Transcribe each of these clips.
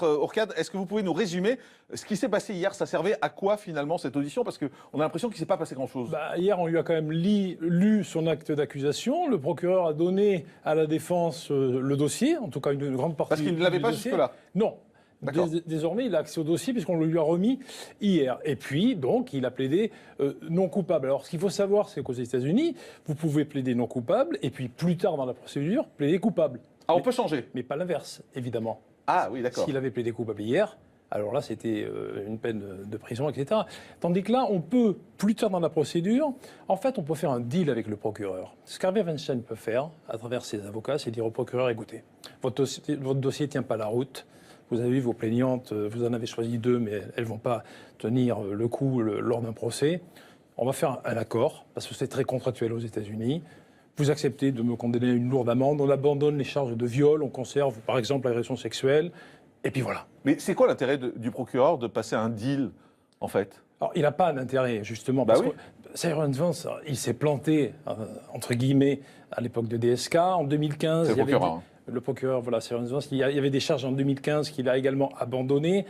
Maître Hourcade, est-ce que vous pouvez nous résumer ce qui s'est passé hier? Ça servait à quoi finalement cette audition? Parce qu'on a l'impression qu'il ne s'est pas passé grand-chose. Hier, on lui a quand même lu son acte d'accusation. Le procureur a donné à la défense le dossier, en tout cas une grande partie. Parce qu'il ne l'avait pas jusque-là? Non. Désormais, il a accès au dossier puisqu'on le lui a remis hier. Et puis, donc, il a plaidé non coupable. Alors, ce qu'il faut savoir, c'est qu'aux États-Unis, vous pouvez plaider non coupable et puis plus tard dans la procédure, plaider coupable. Ah, on peut changer? Mais pas l'inverse, évidemment. Ah oui, d'accord. S'il avait plaidé coupable hier, alors là, c'était une peine de prison, etc. Tandis que là, on peut, plus tard dans la procédure, en fait, on peut faire un deal avec le procureur. Ce qu'Harvey Weinstein peut faire, à travers ses avocats, c'est dire au procureur, écoutez, votre dossier ne tient pas la route. Vous avez vu vos plaignantes, vous en avez choisi 2, mais elles ne vont pas tenir le coup lors d'un procès. On va faire un accord, parce que c'est très contractuel aux États-Unis. Vous acceptez de me condamner à une lourde amende, on abandonne les charges de viol, on conserve par exemple l'agression sexuelle, et puis voilà. Mais c'est quoi l'intérêt du procureur de passer un deal, en fait? Alors, il n'a pas d'intérêt, justement, parce que Cyrus Vance, il s'est planté, entre guillemets, à l'époque de DSK, en 2015. C'est le procureur. Le procureur, voilà, Cyrus Vance, il y avait des charges en 2015 qu'il a également abandonnées.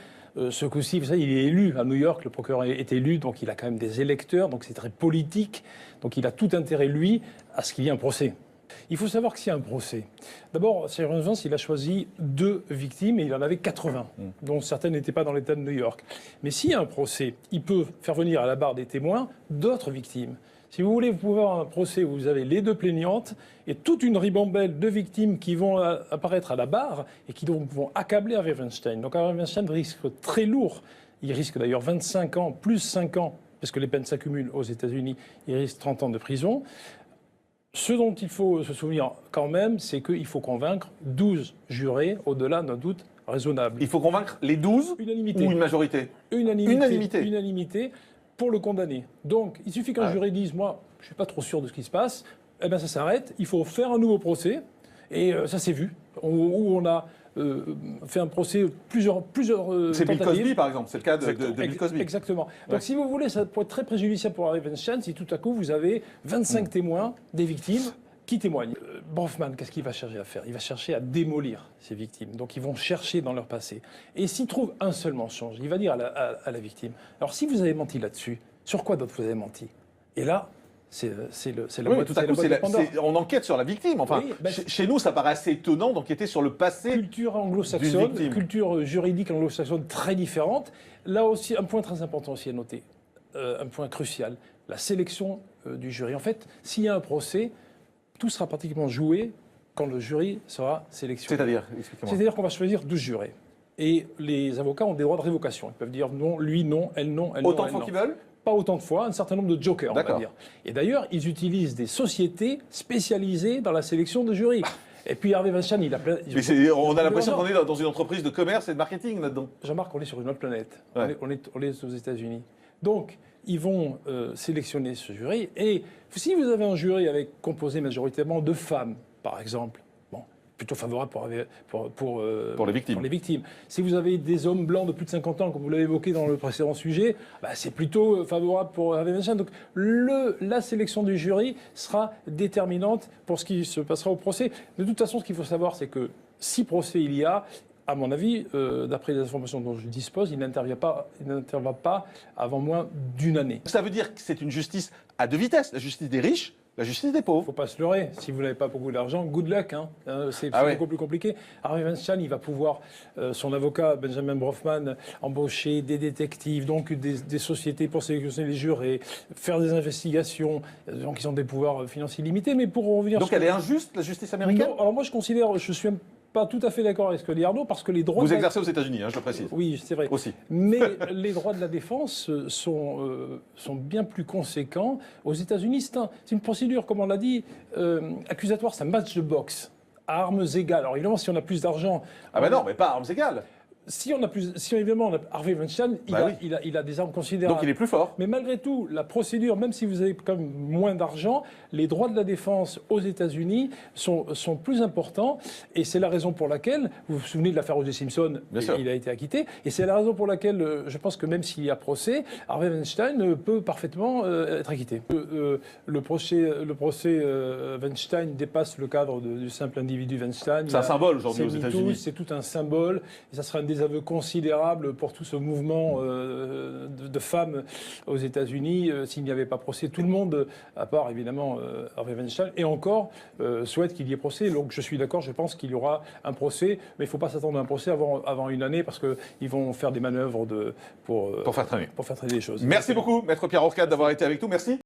Ce coup-ci, vous savez, il est élu à New York, le procureur est élu, donc il a quand même des électeurs, donc c'est très politique. Donc il a tout intérêt, lui, à ce qu'il y ait un procès. Il faut savoir que s'il y a un procès, d'abord, Cyrus Vance, il a choisi 2 victimes et il en avait 80, dont certaines n'étaient pas dans l'État de New York. Mais s'il y a un procès, il peut faire venir à la barre des témoins d'autres victimes. Si vous voulez, vous pouvez avoir un procès où vous avez les 2 plaignantes et toute une ribambelle de victimes qui vont apparaître à la barre et qui donc vont accabler Harvey Weinstein. Donc Harvey Weinstein risque très lourd. Il risque d'ailleurs 25 ans, plus 5 ans, parce que les peines s'accumulent aux États-Unis. Il risque 30 ans de prison. Ce dont il faut se souvenir quand même, c'est qu'il faut convaincre 12 jurés au-delà d'un doute raisonnable. Il faut convaincre les 12 Unanimité. Ou une majorité? Unanimité pour le condamner. Donc, il suffit qu'un jury dise, moi, je ne suis pas trop sûr de ce qui se passe, eh bien ça s'arrête, il faut faire un nouveau procès, et ça s'est vu, où on a fait un procès plusieurs c'est Bill tentatives. Cosby, par exemple, c'est le cas de Bill Cosby. Exactement. Donc, si vous voulez, ça pourrait être très préjudiciable pour Harvey Weinstein si tout à coup vous avez 25 témoins, des victimes, qui témoignent. Bronfman, qu'est-ce qu'il va chercher à faire? Il va chercher à démolir ces victimes. Donc ils vont chercher dans leur passé. Et s'il trouve un seul mensonge, il va dire à la victime, alors si vous avez menti là-dessus, sur quoi d'autre vous avez menti? Et là, c'est la boîte, tout à coup, on enquête sur la victime. Enfin, oui, chez nous, ça paraît assez étonnant d'enquêter sur le passé. Culture anglo-saxonne, culture juridique anglo-saxonne très différente. Là aussi, un point très important aussi à noter, un point crucial, la sélection du jury. En fait, s'il y a un procès, tout sera pratiquement joué quand le jury sera sélectionné. C'est-à-dire qu'on va choisir 12 jurés. Et les avocats ont des droits de révocation. Ils peuvent dire non, lui non, elle non, elle non. Autant de fois qu'ils veulent? Pas autant de fois, un certain nombre de jokers, on va dire. Et d'ailleurs, ils utilisent des sociétés spécialisées dans la sélection de jurys. Et puis Harvey Weinstein, il a plein... On a l'impression qu'on est dans une entreprise de commerce et de marketing là-dedans. Jean-Marc, on est sur une autre planète. Ouais. On est aux États-Unis. Donc, ils vont sélectionner ce jury. Et si vous avez un jury composé majoritairement de femmes, par exemple, plutôt favorable pour les victimes. Si vous avez des hommes blancs de plus de 50 ans, comme vous l'avez évoqué dans le précédent sujet, c'est plutôt favorable pour Harvey Weinstein. Donc la sélection du jury sera déterminante pour ce qui se passera au procès. De toute façon, ce qu'il faut savoir, c'est que si procès il y a, à mon avis, d'après les informations dont je dispose, il n'intervient pas avant moins d'1 année. Ça veut dire que c'est une justice à 2 vitesses, la justice des riches, la justice des pauvres. Il ne faut pas se leurrer. Si vous n'avez pas beaucoup d'argent, good luck. C'est beaucoup plus compliqué. Harvey Weinstein, il va pouvoir, son avocat, Benjamin Bronfman, embaucher des détectives, donc des sociétés pour sélectionner les jurés, faire des investigations. Donc, ils ont des pouvoirs financiers limités. Mais pour revenir donc, elle est injuste, la justice américaine? Non, alors moi, je suis pas tout à fait d'accord avec ce que dit Arnaud, parce que les droits... Vous exercez aux États-Unis, je le précise. Oui, c'est vrai. Aussi. Mais les droits de la défense sont bien plus conséquents. Aux États-Unis, c'est une procédure, comme on l'a dit, accusatoire, c'est un match de boxe, à armes égales. Alors évidemment, si on a plus d'argent... non, mais pas à armes égales. Si évidemment, on a Harvey Weinstein, il a des armes considérables. Donc il est plus fort. Mais malgré tout, la procédure, même si vous avez quand même moins d'argent, les droits de la défense aux États-Unis sont plus importants. Et c'est la raison pour laquelle, vous vous souvenez de l'affaire O.J. Simpson, il a été acquitté. Et c'est la raison pour laquelle, je pense que même s'il y a procès, Harvey Weinstein peut parfaitement être acquitté. Le procès Weinstein dépasse le cadre du simple individu Weinstein. C'est un symbole aujourd'hui aux États-Unis. C'est tout un symbole. Et ça sera un désaveu considérable pour tout ce mouvement de femmes aux États-Unis s'il n'y avait pas procès. Tout le monde, à part évidemment Harvey Weinstein, et encore, souhaite qu'il y ait procès. Donc je suis d'accord, je pense qu'il y aura un procès, mais il ne faut pas s'attendre à un procès avant une année parce qu'ils vont faire des manœuvres pour Pour faire traîner. Pour faire traîner les choses. Merci beaucoup, Maître Pierre Orcade, d'avoir été avec nous. Merci.